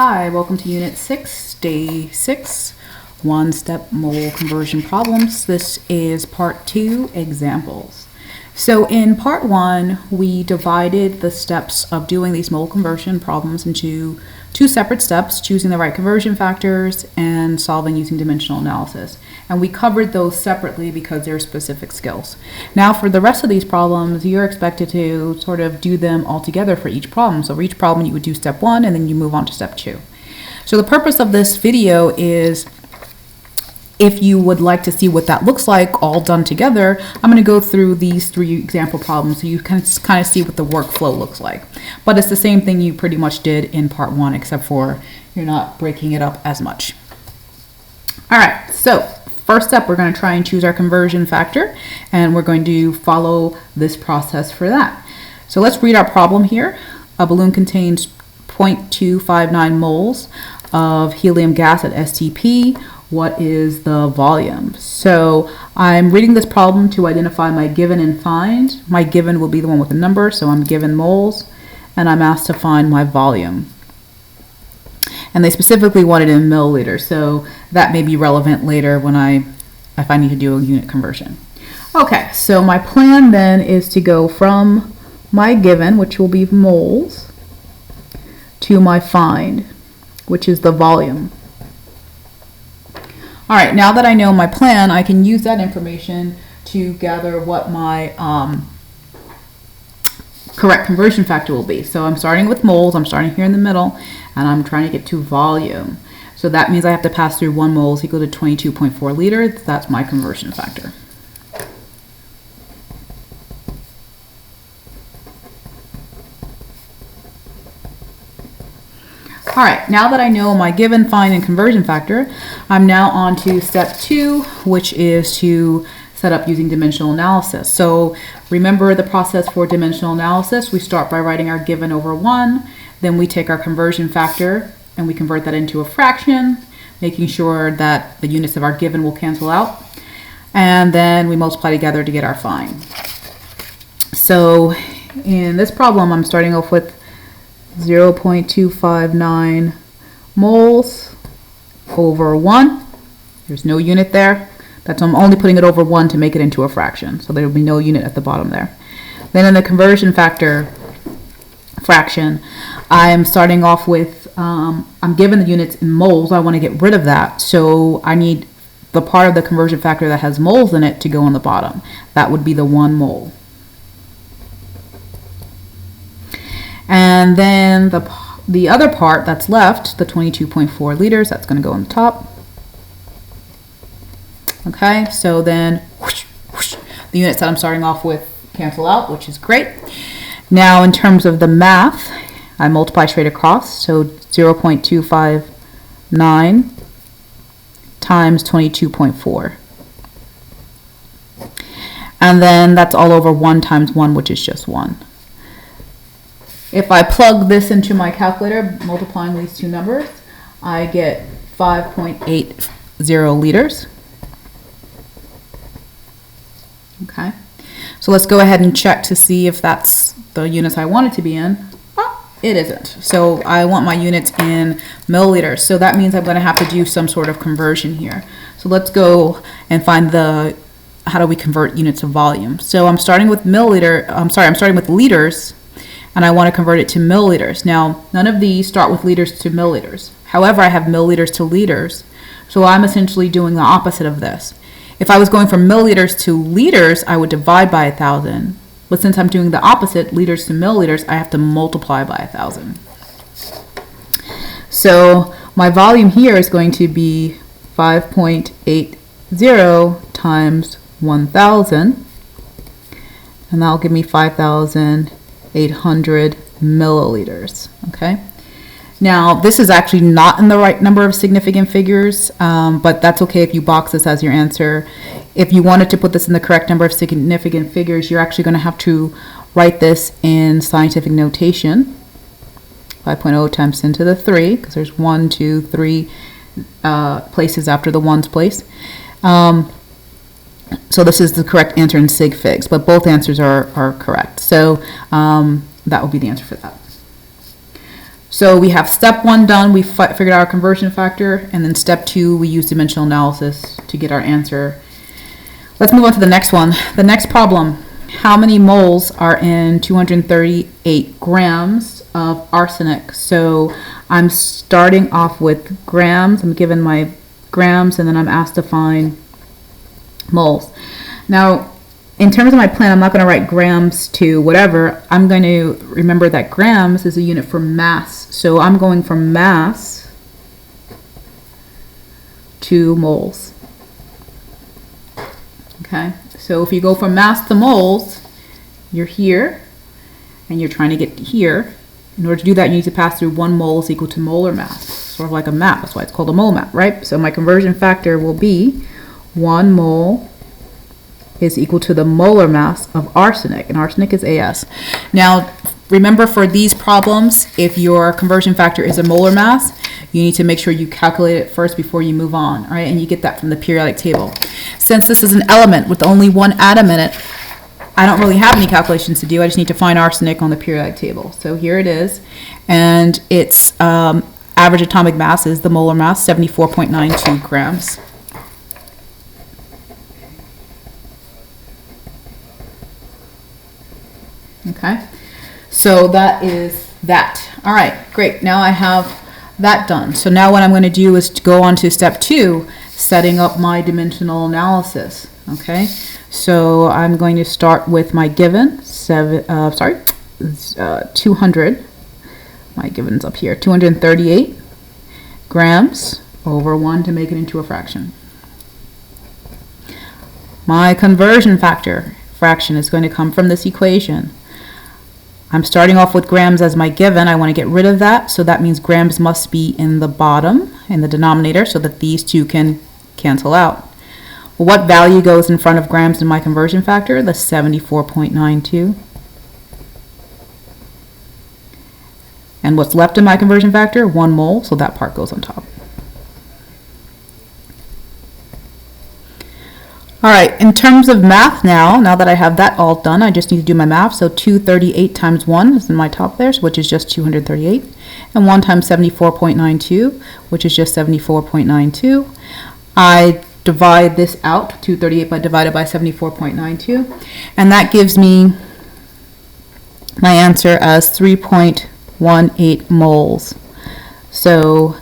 Hi, welcome to Unit 6, Day 6, One-Step Mole Conversion Problems. This is Part 2, Examples. So in Part 1, we divided the steps of doing these mole conversion problems into two separate steps, choosing the right conversion factors and solving using dimensional analysis. And we covered those separately because they're specific skills. Now for the rest of these problems, you're expected to sort of do them all together for each problem. So for each problem, you would do step 1 and then you move on to step 2. So the purpose of this video is, if you would like to see what that looks like all done together, I'm going to go through these 3 example problems so you can kind of see what the workflow looks like. But it's the same thing you pretty much did in part 1, except for you're not breaking it up as much. All right, so first step, we're going to try and choose our conversion factor, and we're going to follow this process for that. So let's read our problem here. A balloon contains 0.259 moles of helium gas at STP. What is the volume? So I'm reading this problem to identify my given and find. My given will be the one with the number, so I'm given moles, and I'm asked to find my volume. And they specifically want it in milliliters, so that may be relevant later when if I need to do a unit conversion. Okay, so my plan then is to go from my given, which will be moles, to my find, which is the volume. All right, now that I know my plan, I can use that information to gather what my correct conversion factor will be. So I'm starting with moles, I'm starting here in the middle, and I'm trying to get to volume. So that means I have to pass through 1 mole is equal to 22.4 liters. That's my conversion factor. All right, now that I know my given, find, and conversion factor, I'm now on to step 2, which is to set up using dimensional analysis. So remember the process for dimensional analysis. We start by writing our given over 1, then we take our conversion factor and we convert that into a fraction, making sure that the units of our given will cancel out, and then we multiply together to get our find. So in this problem, I'm starting off with 0.259 moles over 1. There's no unit there. I'm only putting it over 1 to make it into a fraction, so there will be no unit at the bottom there. Then in the conversion factor fraction, I'm starting off with, I'm given the units in moles. I want to get rid of that, so I need the part of the conversion factor that has moles in it to go on the bottom. That would be the 1 mole. And then the other part that's left, the 22.4 liters, that's going to go on the top. Okay, so then whoosh, whoosh, the units that I'm starting off with cancel out, which is great. Now in terms of the math, I multiply straight across, so 0.259 times 22.4. And then that's all over 1 times 1, which is just 1. If I plug this into my calculator, multiplying these two numbers, I get 5.80 liters. Okay, so let's go ahead and check to see if that's the units I want it to be in. Oh, it isn't. So I want my units in milliliters. So that means I'm going to have to do some sort of conversion here. So let's go and find how do we convert units of volume. So I'm starting with I'm starting with liters, and I want to convert it to milliliters. Now, none of these start with liters to milliliters. However, I have milliliters to liters, so I'm essentially doing the opposite of this. If I was going from milliliters to liters, I would divide by 1,000. But since I'm doing the opposite, liters to milliliters, I have to multiply by 1,000. So my volume here is going to be 5.80 times 1,000, and that'll give me 5,800 milliliters. Okay. Now, this is actually not in the right number of significant figures, but that's okay if you box this as your answer. If you wanted to put this in the correct number of significant figures, you're actually going to have to write this in scientific notation. 5.0 times 10 to the 3, because there's 1, 2, 3 places after the ones place. So this is the correct answer in sig figs, but both answers are correct. So that would be the answer for that. So we have step 1 done, we figured out our conversion factor, and then step 2, we use dimensional analysis to get our answer. Let's move on to the next one. The next problem, how many moles are in 238 grams of arsenic? So I'm starting off with grams, I'm given my grams, and then I'm asked to find moles. Now, in terms of my plan, I'm not going to write grams to whatever. I'm going to remember that grams is a unit for mass. So I'm going from mass to moles. Okay, so if you go from mass to moles, you're here, and you're trying to get here. In order to do that, you need to pass through 1 mole is equal to molar mass. Sort of like a map. That's why it's called a mole map, right? So my conversion factor will be 1 mole is equal to the molar mass of arsenic, and arsenic is AS. Now, remember for these problems, if your conversion factor is a molar mass, you need to make sure you calculate it first before you move on, all right? And you get that from the periodic table. Since this is an element with only 1 atom in it, I don't really have any calculations to do. I just need to find arsenic on the periodic table. So here it is, and its average atomic mass is the molar mass, 74.92 grams. Okay, so that is that. All right, great. Now I have that done. So now what I'm going to do is to go on to step 2, setting up my dimensional analysis. Okay, so I'm going to start with my given 200. My given's up here, 238 grams over 1 to make it into a fraction. My conversion fraction is going to come from this equation. I'm starting off with grams as my given. I want to get rid of that, so that means grams must be in the bottom, in the denominator, so that these two can cancel out. Well, what value goes in front of grams in my conversion factor? The 74.92. And what's left in my conversion factor? 1 mole, so that part goes on top. All right, in terms of math now that I have that all done, I just need to do my math. So 238 times 1 is in my top there, which is just 238. And 1 times 74.92, which is just 74.92. I divide this out, 238 divided by 74.92. And that gives me my answer as 3.18 moles. So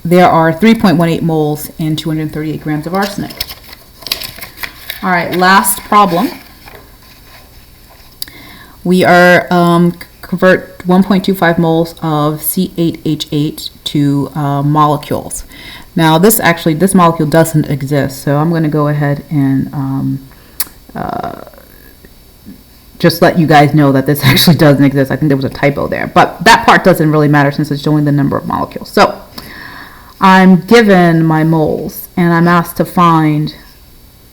there are 3.18 moles in 238 grams of arsenic. All right, last problem. We are convert 1.25 moles of C8H8 to molecules. Now this molecule doesn't exist, so I'm going to go ahead and just let you guys know that this actually doesn't exist. I think there was a typo there, but that part doesn't really matter since it's showing the number of molecules. So I'm given my moles, and I'm asked to find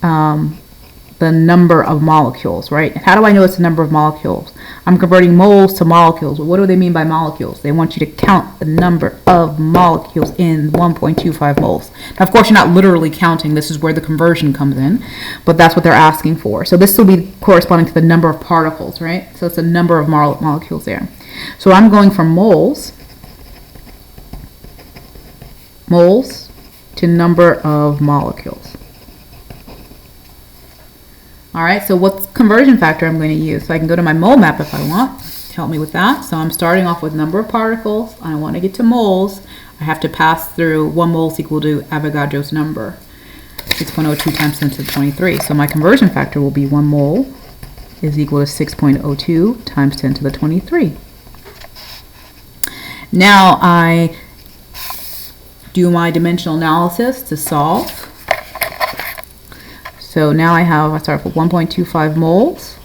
the number of molecules, right? How do I know it's the number of molecules? I'm converting moles to molecules. What do they mean by molecules? They want you to count the number of molecules in 1.25 moles. Now, of course, you're not literally counting. This is where the conversion comes in, but that's what they're asking for. So this will be corresponding to the number of particles, right? So it's the number of molecules there. So I'm going from moles to number of molecules. All right, so what conversion factor I'm going to use? So I can go to my mole map if I want to help me with that. So I'm starting off with number of particles. I want to get to moles. I have to pass through 1 mole is equal to Avogadro's number, 6.02 times 10 to the 23. So my conversion factor will be 1 mole is equal to 6.02 times 10 to the 23. Now I do my dimensional analysis to solve. So now I start with 1.25 moles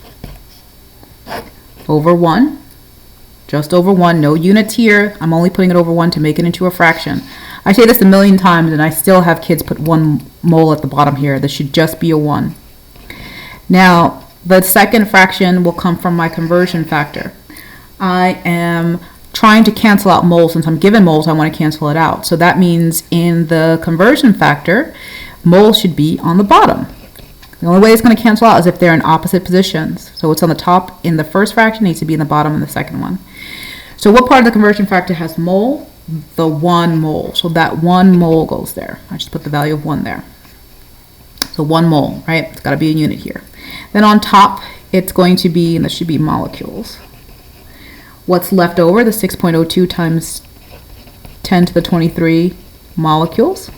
over 1, just over 1, no units here. I'm only putting it over 1 to make it into a fraction. I say this a million times and I still have kids put 1 mole at the bottom here. This should just be a 1. Now, the second fraction will come from my conversion factor. I am trying to cancel out moles. Since I'm given moles, I want to cancel it out. So that means in the conversion factor, moles should be on the bottom. The only way it's going to cancel out is if they're in opposite positions. So what's on the top in the first fraction needs to be in the bottom in the second one. So what part of the conversion factor has mole? The 1 mole. So that 1 mole goes there. I just put the value of 1 there. So 1 mole, right? It's got to be a unit here. Then on top, it's going to be, and this should be molecules. What's left over? The 6.02 times 10 to the 23 molecules.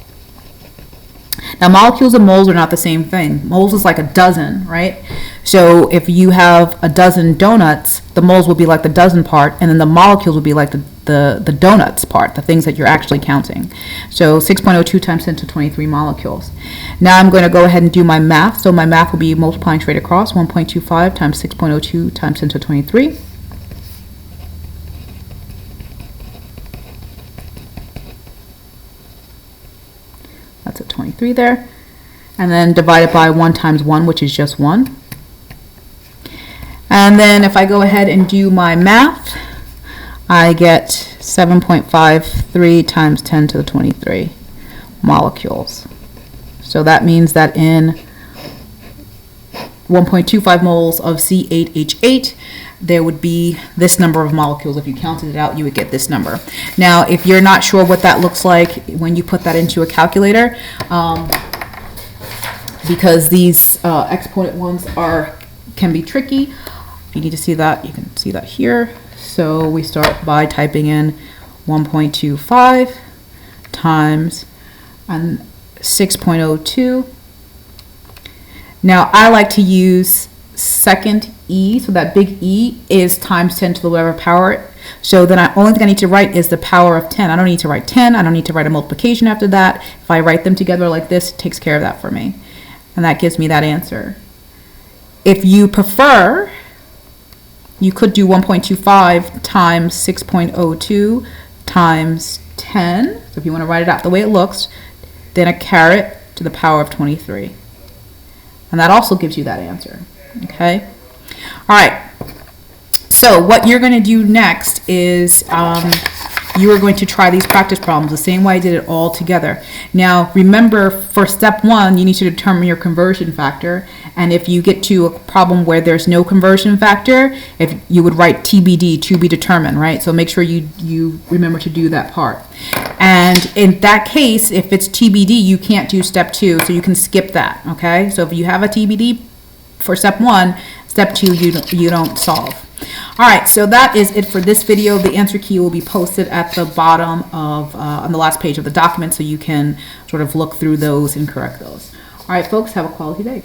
Now, molecules and moles are not the same thing. Moles is like a dozen, right? So if you have a dozen donuts, the moles will be like the dozen part, and then the molecules will be like the donuts part, the things that you're actually counting. So 6.02 times 10 to 23 molecules. Now I'm going to go ahead and do my math. So my math will be multiplying straight across, 1.25 times 6.02 times 10 to 23. That's a 23 there. And then divide it by 1 times 1, which is just 1. And then if I go ahead and do my math, I get 7.53 times 10 to the 23 molecules. So that means that in 1.25 moles of C8H8, there would be this number of molecules. If you counted it out, you would get this number. Now, if you're not sure what that looks like when you put that into a calculator, because these exponent ones can be tricky, you need to see that. You can see that here. So we start by typing in 1.25 times 6.02. Now, I like to use second E, so that big E is times 10 to the whatever power. So then the only thing I need to write is the power of 10. I don't need to write 10. I don't need to write a multiplication after that. If I write them together like this, it takes care of that for me. And that gives me that answer. If you prefer, you could do 1.25 times 6.02 times 10. So if you want to write it out the way it looks, then a caret to the power of 23. And that also gives you that answer. Okay? All right. So what you're going to do next is you are going to try these practice problems the same way I did it all together. Now, remember, for step 1, you need to determine your conversion factor. And if you get to a problem where there's no conversion factor, if you would write TBD, to be determined, right? So make sure you remember to do that part. And in that case, if it's TBD, you can't do step 2, so you can skip that, okay? So if you have a TBD for step 1, step 2 you don't solve. All right, so that is it for this video. The answer key will be posted at the bottom of on the last page of the document, so you can sort of look through those and correct those. All right, folks, have a quality day.